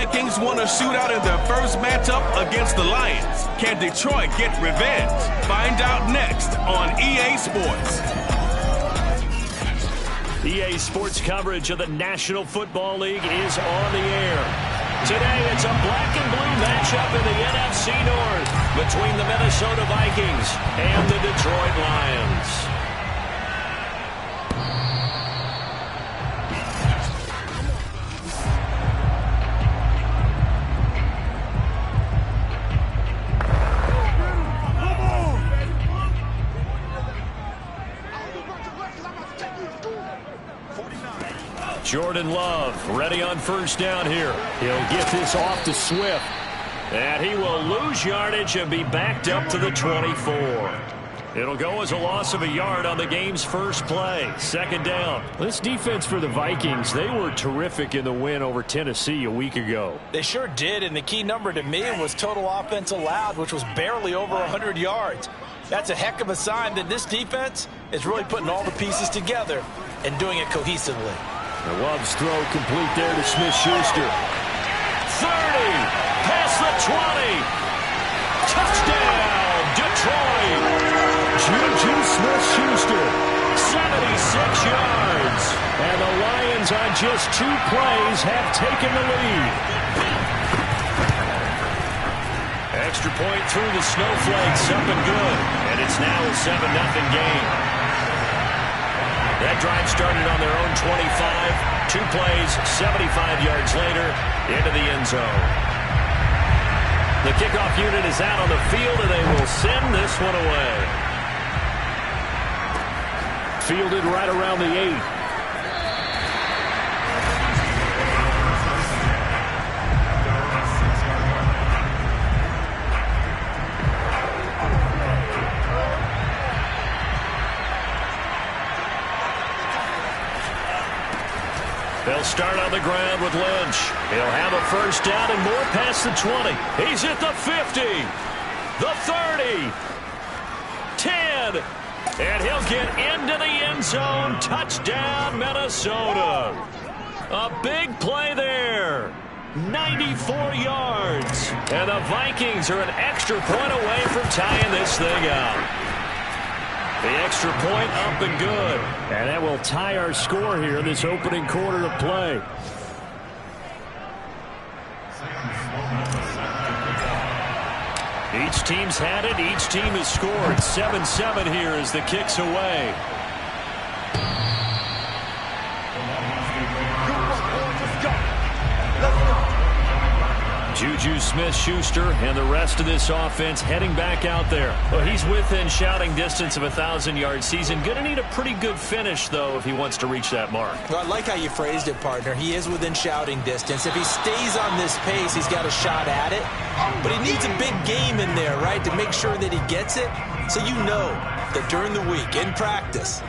Vikings won a shootout in their first matchup against the Lions. Can Detroit get revenge? Find out next on EA Sports. EA Sports coverage of the National Football League is on the air. Today, it's a black and blue matchup in the NFC North between the Minnesota Vikings and the Detroit Lions. Jordan Love ready on first down here. He'll get this off to Swift. And he will lose yardage and be backed up to the 24. It'll go as a loss of a yard on the game's first play. Second down. This defense for the Vikings, they were terrific in the win over Tennessee a week ago. They sure did, and the key number to me was total offense allowed, which was barely over 100 yards. That's a heck of a sign that this defense is really putting all the pieces together and doing it cohesively. Love's throw complete there to Smith-Schuster. 30, past the 20. Touchdown, Detroit. Juju Smith-Schuster. 76 yards. And the Lions on just 2 plays have taken the lead. Extra point through the snowflakes, up and good. And it's now a 7-0 game. That drive started on their own 25. 2 plays, 75 yards later, into the end zone. The kickoff unit is out on the field, and they will send this one away. Fielded right around the 8. They'll start on the ground with Lynch. He'll have a first down and more past the 20. He's at the 50, the 30, 10, and he'll get into the end zone. Touchdown, Minnesota. A big play there. 94 yards. And the Vikings are an extra point away from tying this thing up. The extra point up and good. And that will tie our score here in this opening quarter of play. Each team's had it. Each team has scored. 7-7 here as the kick's away. Juju Smith-Schuster and the rest of this offense heading back out there. Well, he's within shouting distance of a 1,000-yard season. Going to need a pretty good finish, though, if he wants to reach that mark. Well, I like how you phrased it, partner. He is within shouting distance. If he stays on this pace, he's got a shot at it. But he needs a big game in there, right, to make sure that he gets it. So you know that during the week, in practice,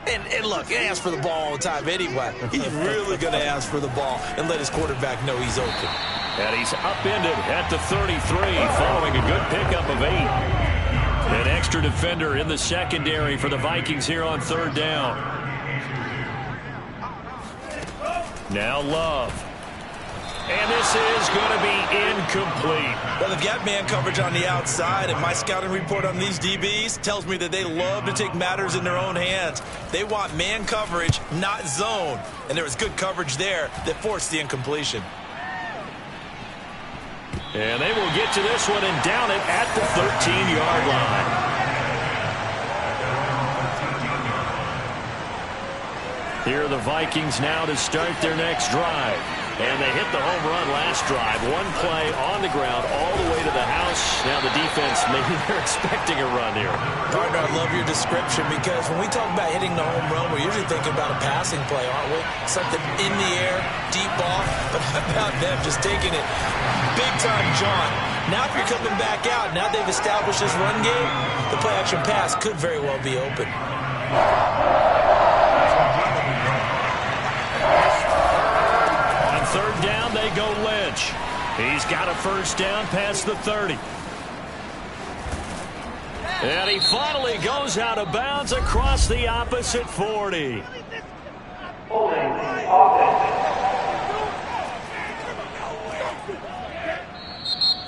and look, he asks for the ball all the time anyway. He's really going to ask for the ball and let his quarterback know he's open. And he's upended at the 33 following a good pickup of 8. An extra defender in the secondary for the Vikings here on third down. Now Love. And this is going to be incomplete. Well, they've got man coverage on the outside, and my scouting report on these DBs tells me that they love to take matters in their own hands. They want man coverage, not zone. And there was good coverage there that forced the incompletion. And they will get to this one and down it at the 13-yard line. Here are the Vikings now to start their next drive. And they hit the home run last drive. One play on the ground all the way to the house. Now the defense, maybe they're expecting a run here. Partner, I love your description because when we talk about hitting the home run, we're usually thinking about a passing play, aren't we? Something in the air, deep ball. But how about them just taking it big time, John? Now if you're coming back out, now they've established this run game, the play-action pass could very well be open. Third down, they go Lynch. He's got a first down past the 30. And he finally goes out of bounds across the opposite 40.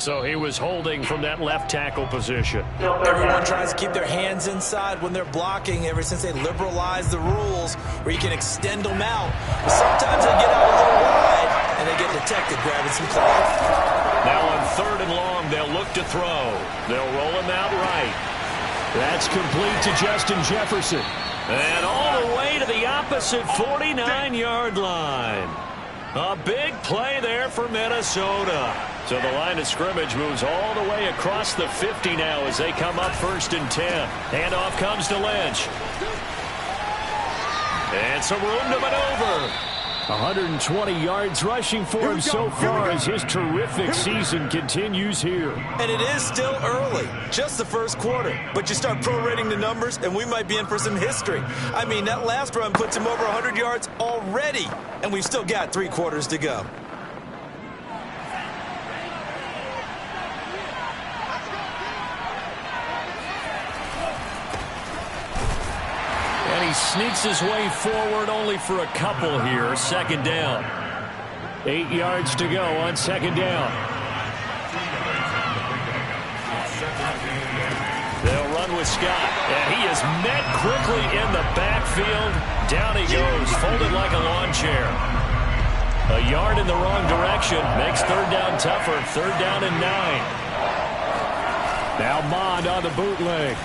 So he was holding from that left tackle position. Everyone tries to keep their hands inside when they're blocking ever since they liberalized the rules where you can extend them out. But sometimes they get out a little wide and they get detected grabbing some cloth. Now on 3rd and long, they'll look to throw. They'll roll him out right. That's complete to Justin Jefferson. And all the way to the opposite 49-yard line. A big play there for Minnesota. So the line of scrimmage moves all the way across the 50 now as they come up 1st and 10. Handoff comes to Lynch. And some room to maneuver. 120 yards rushing for him so far as his terrific season continues here. And it is still early, just the first quarter. But you start prorating the numbers, and we might be in for some history. I mean, that last run puts him over 100 yards already, and we've still got 3 quarters to go. And he sneaks his way forward only for a couple here. 2nd down. 8 yards to go on 2nd down. They'll run with Scott. And he is met quickly in the backfield. Down he goes, folded like a lawn chair. A yard in the wrong direction. Makes 3rd down tougher. 3rd down and 9. Now Mond on the bootleg.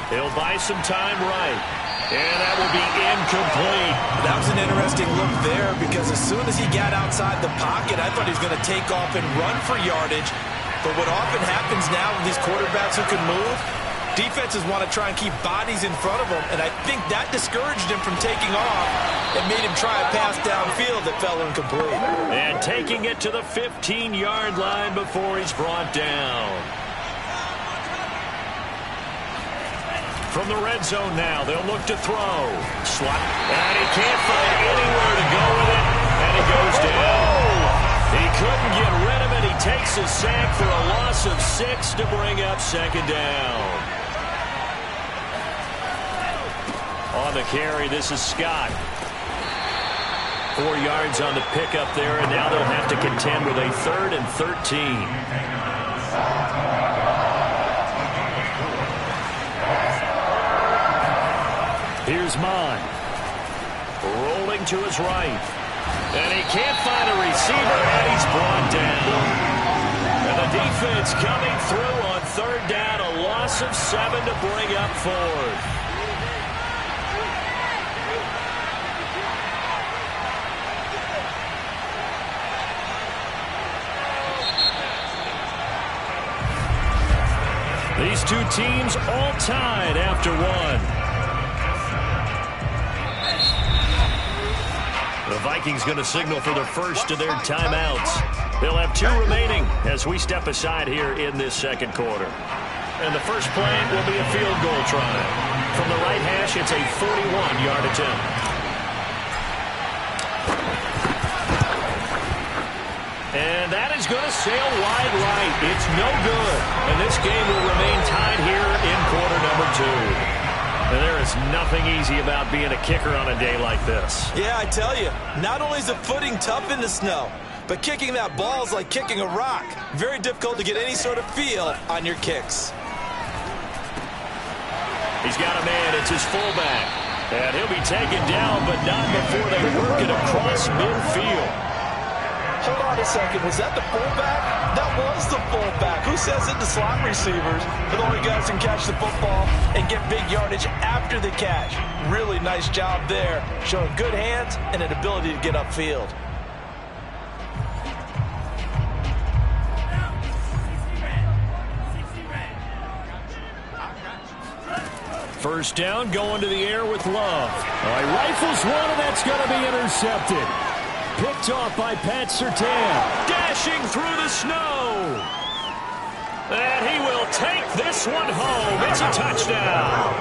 He'll buy some time right. And that will be incomplete. That was an interesting look there because as soon as he got outside the pocket, I thought he was going to take off and run for yardage. But what often happens now with these quarterbacks who can move, defenses want to try and keep bodies in front of them, and I think that discouraged him from taking off and made him try a pass downfield that fell incomplete. And taking it to the 15-yard line before he's brought down. From the red zone now, they'll look to throw. Slot. And he can't find anywhere to go with it. And he goes down. He couldn't get rid of it. He takes a sack for a loss of 6 to bring up 2nd down. On the carry, this is Scott. 4 yards on the pickup there, and now they'll have to contend with a 3rd and 13. Here's Mond. Rolling to his right. And he can't find a receiver, and he's brought down. And the defense coming through on 3rd down. A loss of 7 to bring up 4th. These two teams all tied after 1. The Vikings going to signal for the first of their timeouts. They'll have 2 remaining as we step aside here in this 2nd quarter. And the first play will be a field goal try. From the right hash, it's a 41-yard attempt. And that is going to sail wide right. It's no good. And this game will remain tied here in quarter number 2. And there is nothing easy about being a kicker on a day like this. Yeah, I tell you, not only is the footing tough in the snow, but kicking that ball is like kicking a rock. Very difficult to get any sort of feel on your kicks. He's got a man. It's his fullback. And he'll be taken down, but not before they work it across midfield. Hold on a second. Was that the fullback? That was the fullback. Who says it to slot receivers? But the only guys can catch the football and get big yardage after the catch. Really nice job there. Showing good hands and an ability to get upfield. First down, going to the air with Love. He rifles one, and that's going to be intercepted. Picked off by Pat Surtain. Dashing through the snow. And he will take this one home. It's a touchdown.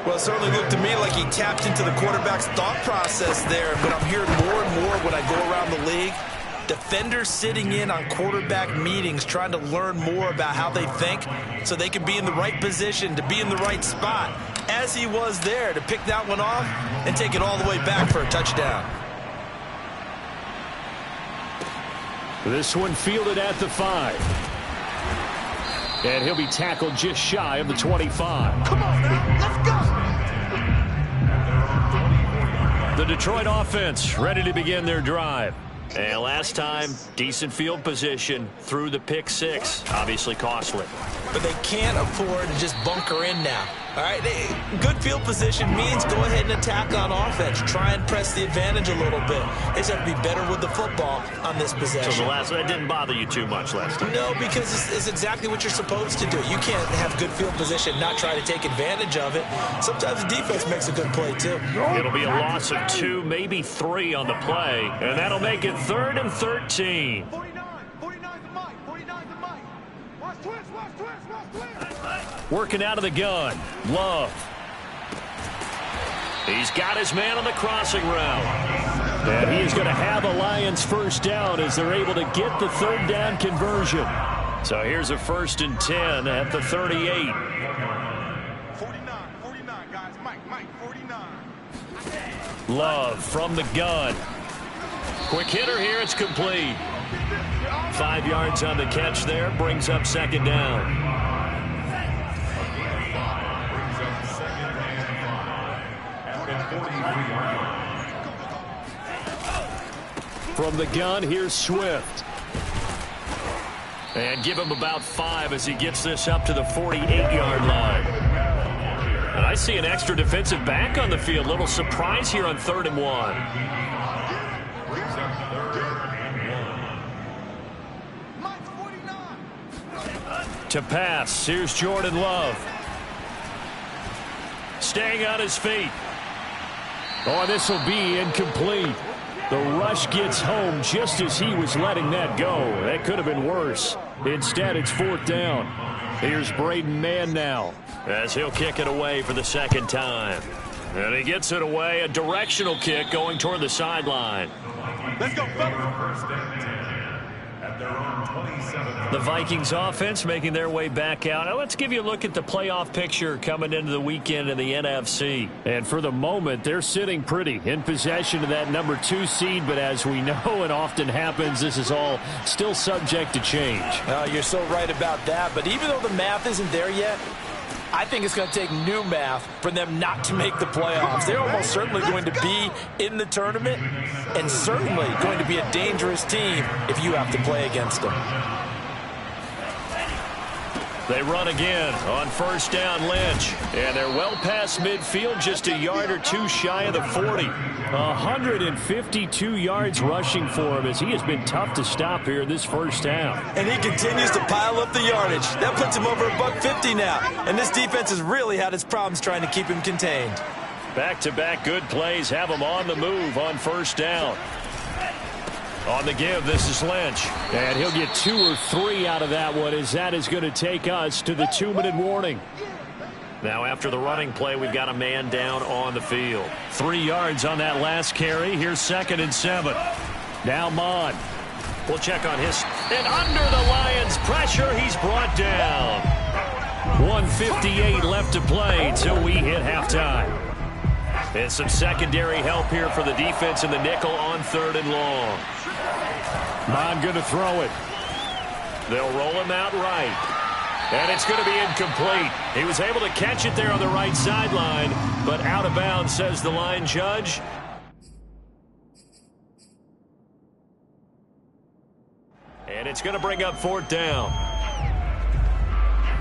Well, it certainly looked to me like he tapped into the quarterback's thought process there. But I'm hearing more and more when I go around the league. Defenders sitting in on quarterback meetings trying to learn more about how they think so they can be in the right position, to be in the right spot, as he was there to pick that one off and take it all the way back for a touchdown. This one fielded at the 5. And he'll be tackled just shy of the 25. Come on now, let's go. The Detroit offense ready to begin their drive. And last time, decent field position through the pick 6. Obviously costly. But they can't afford to just bunker in now. All right, good field position means go ahead and attack on offense. Try and press the advantage a little bit. They just have to be better with the football on this possession. So that didn't bother you too much last time? No, because it's exactly what you're supposed to do. You can't have good field position, not try to take advantage of it. Sometimes the defense makes a good play, too. It'll be a loss of 2, maybe 3 on the play, and that'll make it 3rd and 13. 49 the mic, 49 the mic. Watch twist. Working out of the gun, Love. He's got his man on the crossing route. And he's going to have a Lions first down as they're able to get the 3rd down conversion. So here's a 1st and 10 at the 38. 49, guys. Mike, 49. Love from the gun. Quick hitter here, it's complete. 5 yards on the catch there, brings up 2nd down. From the gun, here's Swift. And give him about 5 as he gets this up to the 48-yard line. And I see an extra defensive back on the field. Little surprise here on 3rd and 1. To pass, here's Jordan Love. Staying on his feet. Oh, this will be incomplete. The rush gets home just as he was letting that go. That could have been worse. Instead, it's 4th down. Here's Braden Mann now, as he'll kick it away for the 2nd time. And he gets it away, a directional kick going toward the sideline. Let's go, fellas. The Vikings offense making their way back out. Now let's give you a look at the playoff picture coming into the weekend in the NFC. And for the moment, they're sitting pretty in possession of that number 2 seed. But as we know it often happens, this is all still subject to change. You're so right about that. But even though the math isn't there yet, I think it's going to take new math for them not to make the playoffs. They're almost certainly going to be in the tournament and certainly going to be a dangerous team if you have to play against them. They run again on 1st down, Lynch. And they're well past midfield, just a yard or 2 shy of the 40. 152 yards rushing for him as he has been tough to stop here in this first half. And he continues to pile up the yardage. That puts him over $150 now. And this defense has really had its problems trying to keep him contained. Back-to-back good plays have him on the move on 1st down. On the give, this is Lynch. And he'll get 2 or 3 out of that one as that is going to take us to the 2-minute warning. Now after the running play, we've got a man down on the field. 3 yards on that last carry. Here's 2nd and 7. Now Mon. We'll check on his. And under the Lions' pressure, he's brought down. 1:58 left to play till we hit halftime. And some secondary help here for the defense in the nickel on 3rd and long. Mon going to throw it. They'll roll him out right. And it's going to be incomplete. He was able to catch it there on the right sideline, but out of bounds, says the line judge. And it's going to bring up 4th down.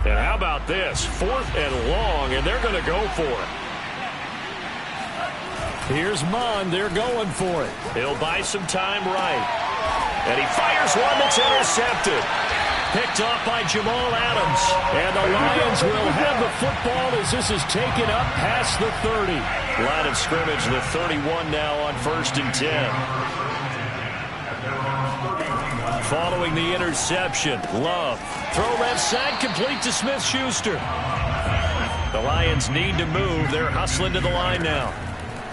And how about this? 4th and long, and they're going to go for it. Here's Mon. They're going for it. He'll buy some time right. And he fires one that's intercepted. Picked off by Jamal Adams. And the Lions will have the football as this is taken up past the 30. Line of scrimmage, the 31 now on 1st and 10. Following the interception, Love. Throw left side, complete to Smith-Schuster. The Lions need to move. They're hustling to the line now.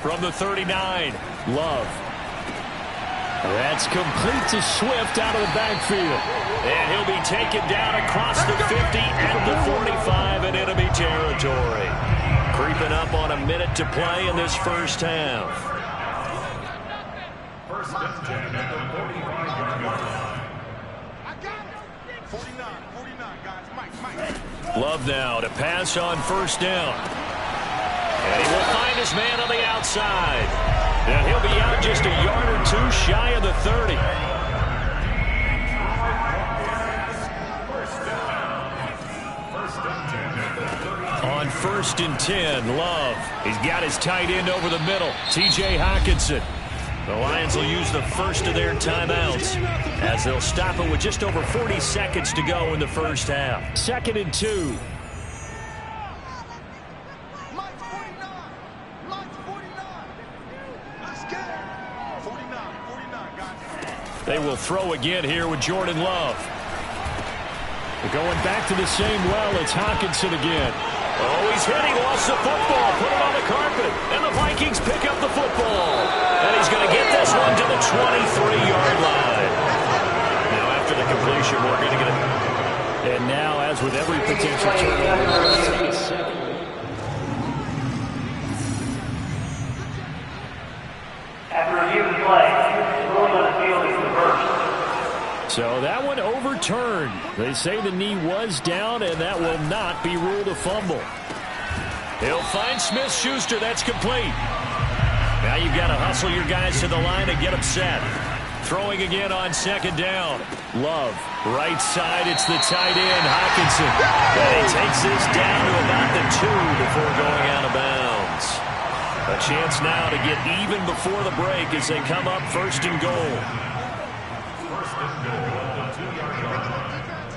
From the 39, Love. That's complete to Swift out of the backfield. And he'll be taken down across the 50 and the 45 in enemy territory. Creeping up on a minute to play in this first half. Love now to pass on first down. And he will find his man on the outside. And he'll be out just a yard or two shy of the 30. On 1st and 10, Love. He's got his tight end over the middle, T.J. Hockenson. The Lions will use the first of their timeouts as they'll stop it with just over 40 seconds to go in the first half. 2nd and 2. Mike's 49. Mike's 49. Let's get it. 49, guys. They will throw again here with Jordan Love. They're going back to the same well. It's Hockenson again. Oh, he's hit. He lost the football. Put it on the carpet. And the Vikings pick up the football. And he's going to get this one to the 23-yard line. Now, after the completion, we're going to get it. And now, as with every potential turnover, after review of the play, ruling on the field is reversed. so that one overturned. They say the knee was down, and that will not be ruled a fumble. He'll find Smith-Schuster. That's complete. Now you've got to hustle your guys to the line and get them set. Throwing again on 2nd down. Love, right side. It's the tight end, Hockenson. And he takes this down to about the 2 before going out of bounds. A chance now to get even before the break as they come up 1st and goal.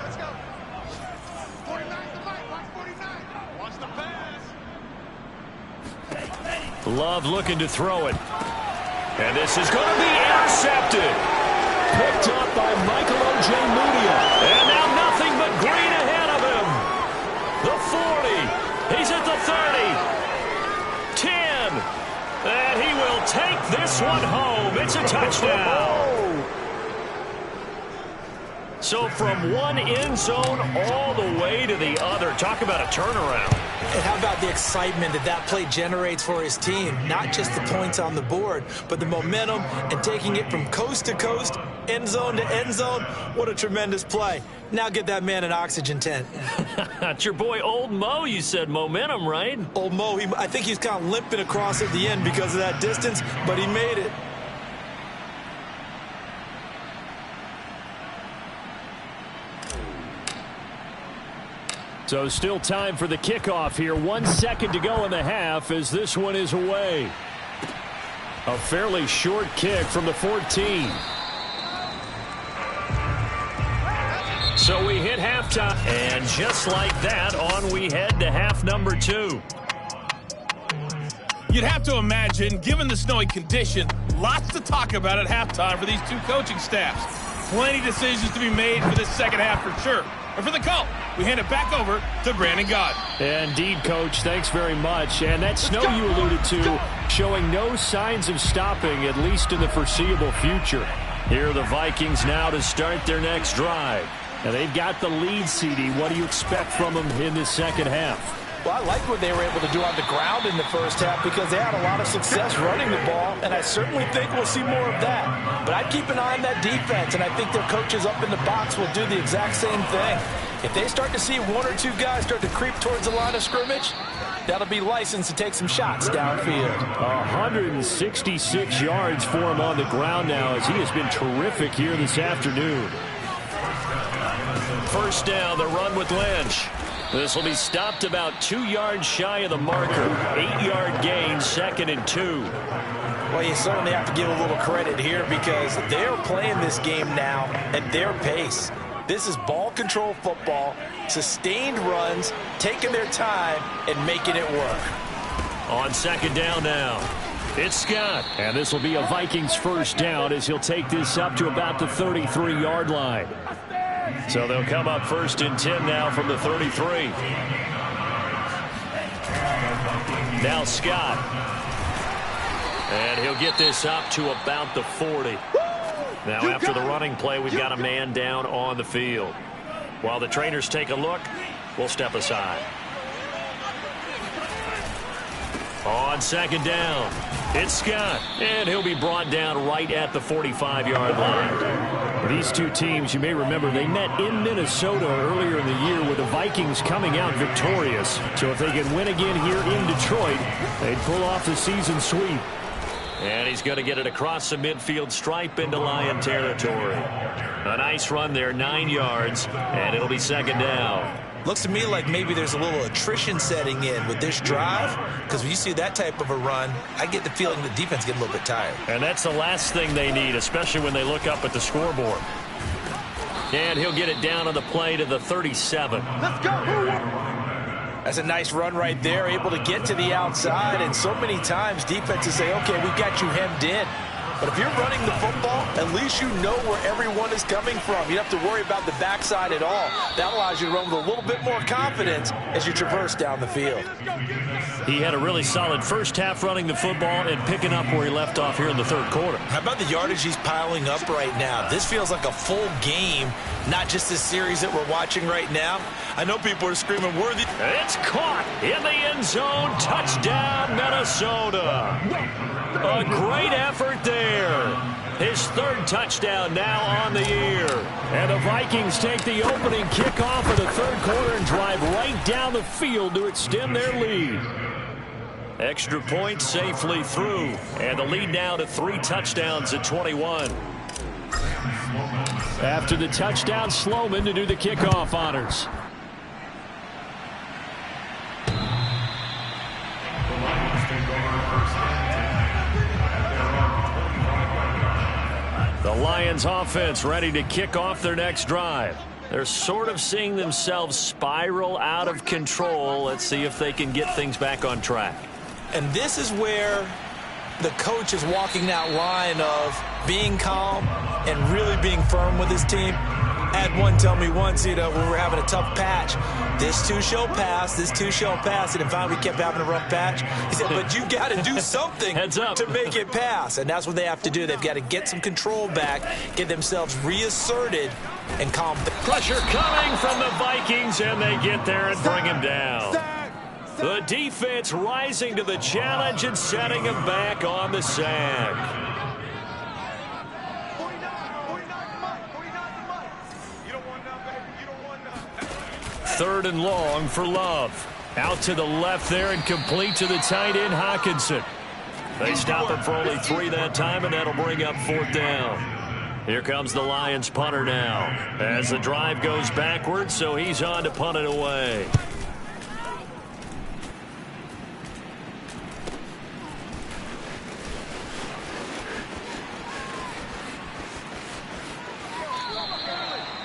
Let's go. 49 to Mike. Mike's 49. Watch the pass. Love looking to throw it. And this is going to be intercepted. Picked up by Michael Ojemudia. And now nothing but green ahead of him. The 40. He's at the 30. 10. And he will take this one home. It's a touchdown. So from one end zone all the way to the other. Talk about a turnaround. And how about the excitement that play generates for his team? Not just the points on the board, but the momentum and taking it from coast to coast, end zone to end zone. What a tremendous play. Now get that man an oxygen tent. It's your boy Old Mo. You said momentum, right? Old Mo, I think he's kind of limping across at the end because of that distance, but he made it. So still time for the kickoff here. 1 second to go in the half as this one is away. A fairly short kick from the 14. So we hit halftime. And just like that, on we head to half number 2. You'd have to imagine, given the snowy condition, lots to talk about at halftime for these two coaching staffs. Plenty decisions to be made for this second half for sure. And for the call, we hand it back over to Brandon Gaudin. Indeed, Coach. Thanks very much. And that snow you alluded to showing no signs of stopping, at least in the foreseeable future. Here are the Vikings now to start their next drive. And they've got the lead, CD. What do you expect from them in the second half? Well, I like what they were able to do on the ground in the first half because they had a lot of success running the ball, and I certainly think we'll see more of that. But I'd keep an eye on that defense, and I think their coaches up in the box will do the exact same thing. If they start to see one or two guys start to creep towards the line of scrimmage, that'll be licensed to take some shots downfield. 166 yards for him on the ground now as he has been terrific here this afternoon. First down, the run with Lynch. This will be stopped about 2 yards shy of the marker. 8-yard gain, 2nd and 2. Well, you certainly have to give a little credit here because they're playing this game now at their pace. This is ball control football, sustained runs, taking their time and making it work. On 2nd down now, it's Scott. And this will be a Vikings first down as he'll take this up to about the 33-yard line. So they'll come up 1st and 10 now from the 33. Now Scott. And he'll get this up to about the 40. Now after the running play, we've got a man down on the field. While the trainers take a look, we'll step aside. On 2nd down, it's Scott. And he'll be brought down right at the 45-yard line. These two teams, you may remember, they met in Minnesota earlier in the year with the Vikings coming out victorious. So if they can win again here in Detroit, they'd pull off the season sweep. And he's going to get it across the midfield stripe into Lion territory. A nice run there, 9 yards, and it'll be second down. Looks to me like maybe there's a little attrition setting in with this drive, because when you see that type of a run, I get the feeling the defense gets a little bit tired. And that's the last thing they need, especially when they look up at the scoreboard. And he'll get it down on the play to the 37. Let's go. That's a nice run right there, able to get to the outside, and so many times defenses say, okay, we've got you hemmed in. But if you're running the football, at least you know where everyone is coming from. You don't have to worry about the backside at all. That allows you to run with a little bit more confidence as you traverse down the field. He had a really solid first half running the football and picking up where he left off here in the third quarter. How about the yardage he's piling up right now? This feels like a full game, not just this series that we're watching right now. I know people are screaming, worthy. It's caught in the end zone. Touchdown, Minnesota. A great effort there. His third touchdown now on the year. And the Vikings take the opening kickoff of the third quarter and drive right down the field to extend their lead. Extra point safely through. And the lead now to 3 touchdowns at 21. After the touchdown, Sloman to do the kickoff honors. The Lions offense ready to kick off their next drive. They're sort of seeing themselves spiral out of control. Let's see if they can get things back on track. And this is where the coach is walking that line of being calm and really being firm with his team. I had one tell me once, when we were having a tough patch, this too shall pass, this too shall pass. And finally we kept having a rough patch. He said, but you got to do something to make it pass. And that's what they have to do. They've got to get some control back, get themselves reasserted, and calm down. Pressure coming from the Vikings, and they get there and bring him down. The defense rising to the challenge and setting him back on the sack. Third and long for Love. Out to the left there and complete to the tight end, Hockenson. They stop him for only 3 that time, and that'll bring up 4th down. Here comes the Lions punter now. As the drive goes backwards, so he's on to punt it away.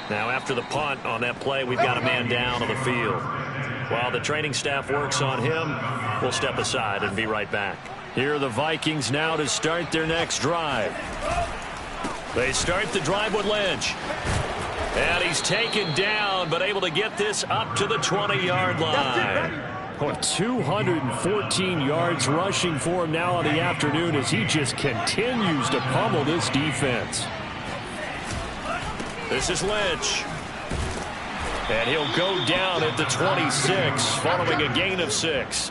Now after the punt on that play, we've got a man down on the field. While the training staff works on him, we'll step aside and be right back. Here are the Vikings now to start their next drive. They start the drive with Lynch. And he's taken down, but able to get this up to the 20-yard line. 214 yards rushing for him now on the afternoon as he just continues to pummel this defense. This is Lynch. And he'll go down at the 26 following a gain of 6.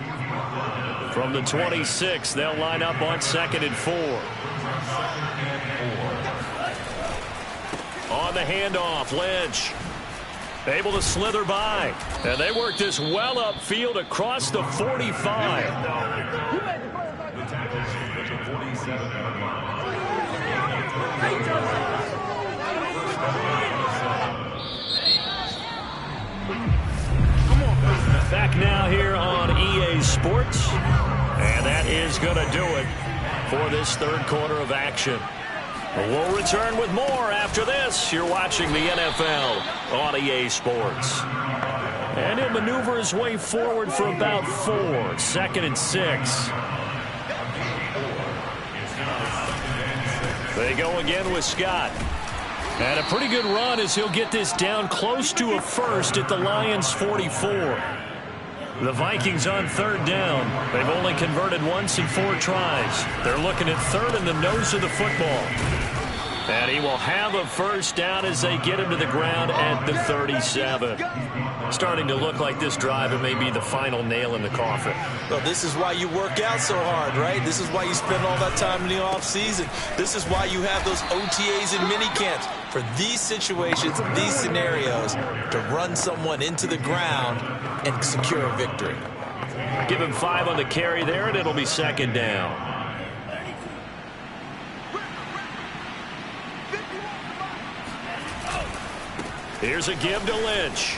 From the 26, they'll line up on 2nd and 4. On the handoff, Lynch able to slither by. And they work this well upfield across the 45. Back now here on EA Sports. And that is going to do it for this third quarter of action. We'll return with more after this. You're watching the NFL on EA Sports. And he'll maneuver his way forward for about 4. 2nd and 6. They go again with Scott. And a pretty good run as he'll get this down close to a first at the Lions' 44. The Vikings on 3rd down. They've only converted once in 4 tries. They're looking at 3rd and the nose of the football. And he will have a first down as they get him to the ground at the 37. Starting to look like this drive, it may be the final nail in the coffin. Well, this is why you work out so hard, right? This is why you spend all that time in the offseason. This is why you have those OTAs and mini camps. For these situations, these scenarios, to run someone into the ground and secure a victory. Give him 5 on the carry there, and it'll be second down. Here's a give to Lynch.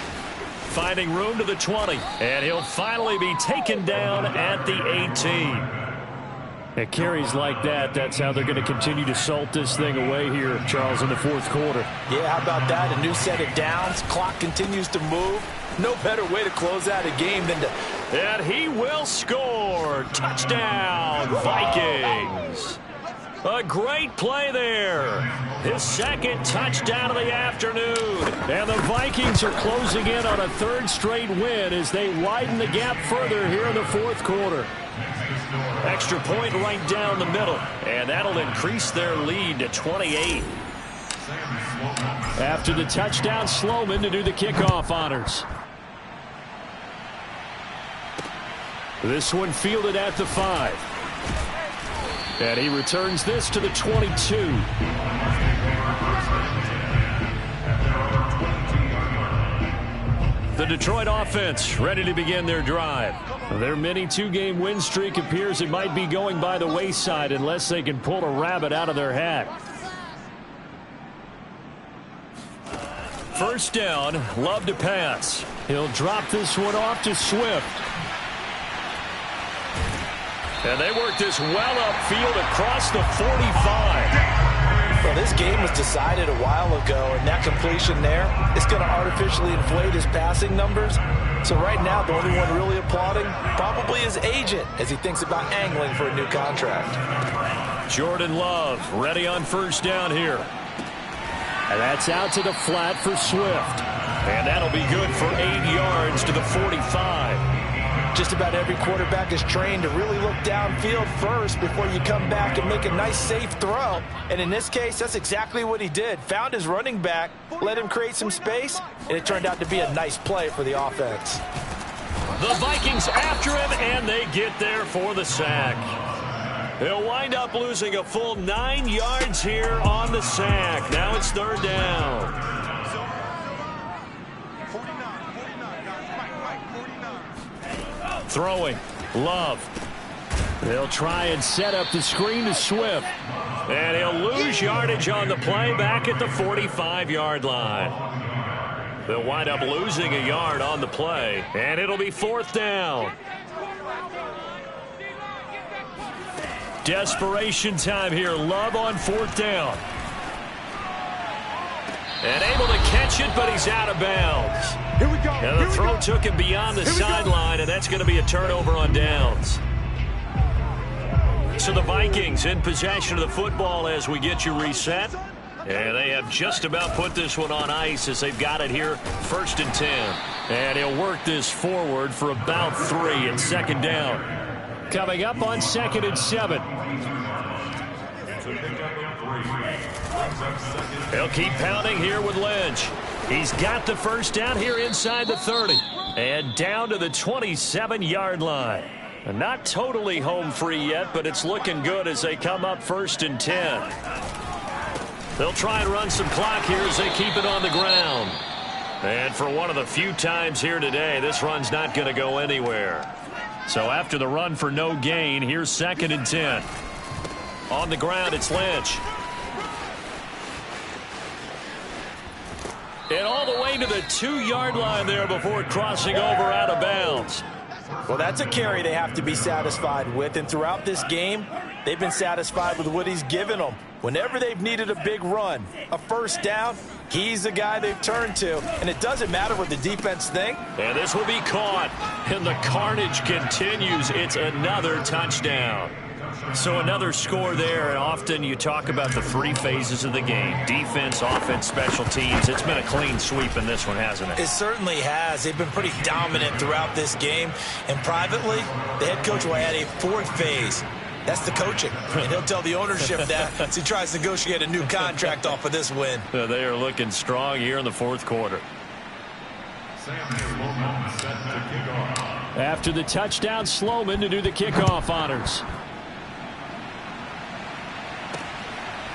Finding room to the 20. And he'll finally be taken down at the 18. At carries like that, that's how they're going to continue to salt this thing away here, Charles, in the fourth quarter. Yeah, how about that? A new set of downs. Clock continues to move. No better way to close out a game than to... And he will score. Touchdown, Vikings. A great play there. His second touchdown of the afternoon. And the Vikings are closing in on a third straight win as they widen the gap further here in the fourth quarter. Extra point right down the middle. And that'll increase their lead to 28. After the touchdown, Sloman to do the kickoff honors. This one fielded at the 5. And he returns this to the 22. The Detroit offense ready to begin their drive. Their mini 2-game win streak appears it might be going by the wayside unless they can pull a rabbit out of their hat. First down, Love to pass. He'll drop this one off to Swift. And they work this well upfield across the 45. Well, this game was decided a while ago, and that completion there is going to artificially inflate his passing numbers. So right now, the only one really applauding probably his agent as he thinks about angling for a new contract. Jordan Love ready on first down here. And that's out to the flat for Swift. And that'll be good for 8 yards to the 45. Just about every quarterback is trained to really look downfield first before you come back and make a nice, safe throw. And in this case, that's exactly what he did. Found his running back, let him create some space, and it turned out to be a nice play for the offense. The Vikings after him, and they get there for the sack. They'll wind up losing a full 9 yards here on the sack. Now it's third down. Throwing. Love. They'll try and set up the screen to Swift. And he'll lose yardage on the play back at the 45-yard line. They'll wind up losing a yard on the play, and it'll be fourth down. Desperation time here. Love on fourth down. And able to catch it, but he's out of bounds. Here we go. And the throw took him beyond the sideline, and that's going to be a turnover on downs. So the Vikings in possession of the football as we get you reset. And they have just about put this one on ice as they've got it here, first and 10. And he'll work this forward for about 3 and second down. Coming up on 2nd and 7. They'll keep pounding here with Lynch. He's got the first down here inside the 30. And down to the 27-yard line. Not totally home free yet, but it's looking good as they come up first and 10. They'll try and run some clock here as they keep it on the ground. And for one of the few times here today, this run's not going to go anywhere. So after the run for no gain, here's 2nd and 10. On the ground, it's Lynch. And all the way to the 2-yard line there before crossing over out of bounds. Well, that's a carry they have to be satisfied with. And throughout this game, they've been satisfied with what he's given them. Whenever they've needed a big run, a first down, he's the guy they've turned to. And it doesn't matter what the defense think. And this will be caught. And the carnage continues. It's another touchdown. So another score there, and often you talk about the 3 phases of the game. Defense, offense, special teams. It's been a clean sweep in this one, hasn't it? It certainly has. They've been pretty dominant throughout this game. And privately, the head coach will add a 4th phase. That's the coaching. And he'll tell the ownership that as he tries to negotiate a new contract off of this win. They are looking strong here in the fourth quarter. After the touchdown, Sloman to do the kickoff honors.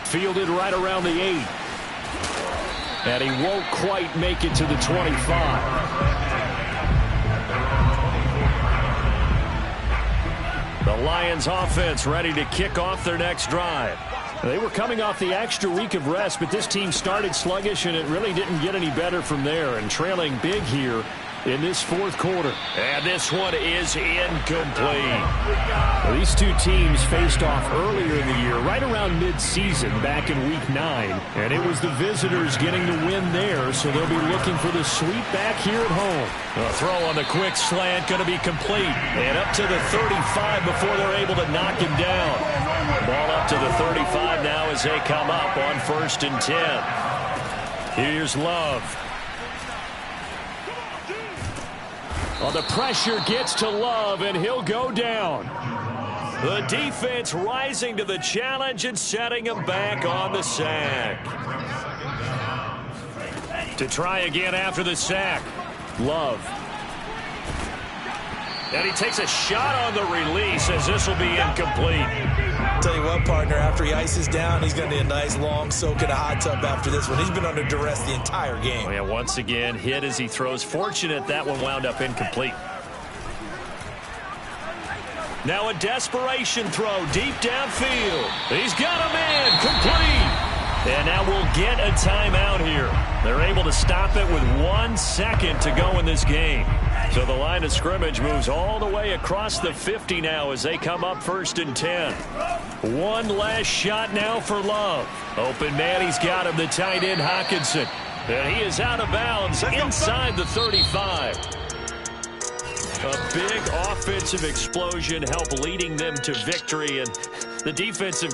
Fielded right around the 8. And he won't quite make it to the 25. The Lions offense ready to kick off their next drive. They were coming off the extra week of rest, but this team started sluggish, and it really didn't get any better from there, and trailing big here in this fourth quarter. And this one is incomplete. Well, these two teams faced off earlier in the year, right around mid-season, back in Week 9, and it was the visitors getting the win there, so they'll be looking for the sweep back here at home. The throw on the quick slant going to be complete, and up to the 35 before they're able to knock him down. Ball up to the 35 now as they come up on 1st and 10. Here's Love. Well, the pressure gets to Love, and he'll go down. The defense rising to the challenge and setting him back on the sack. To try again after the sack. Love. And he takes a shot on the release as this will be incomplete. Tell you what, partner, after he ices down, he's going to need a nice long soak in a hot tub after this one. He's been under duress the entire game. Oh, yeah, once again, hit as he throws. Fortunate that one wound up incomplete. Now a desperation throw deep downfield. He's got a man complete. And now we'll get a timeout here. They're able to stop it with 1 second to go in this game. So the line of scrimmage moves all the way across the 50 now as they come up 1st and 10. One last shot now for Love. Open man, he's got him, the tight end Hockenson. And he is out of bounds inside the 35. A big offensive explosion helped leading them to victory, and the defensive